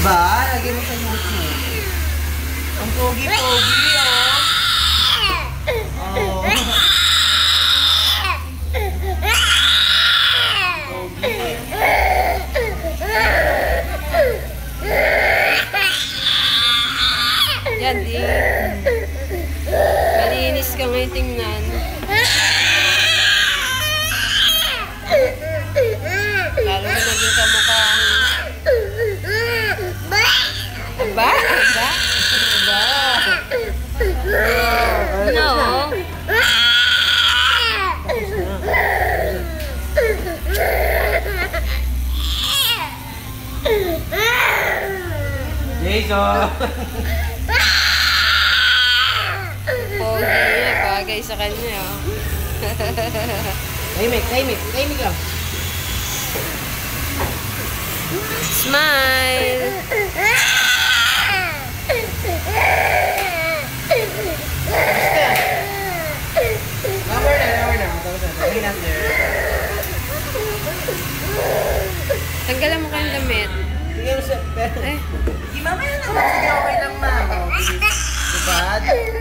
Diba? Lagi mo sa YouTube. Ang pogi-pogi, oh. Oh. Yan, di. Malinis ka ngayon tingnan. Lalo na naging kamukhang... Aba? Aba? Aba? No. Jason! Pogi, bagay sa kanya, oh. Tahimik lang. Smile! Number na. Tanggalan mo kayong damit. Bigyan mo siya. Eh. Di mamaya na. Sige, okay lang, ma. Diba?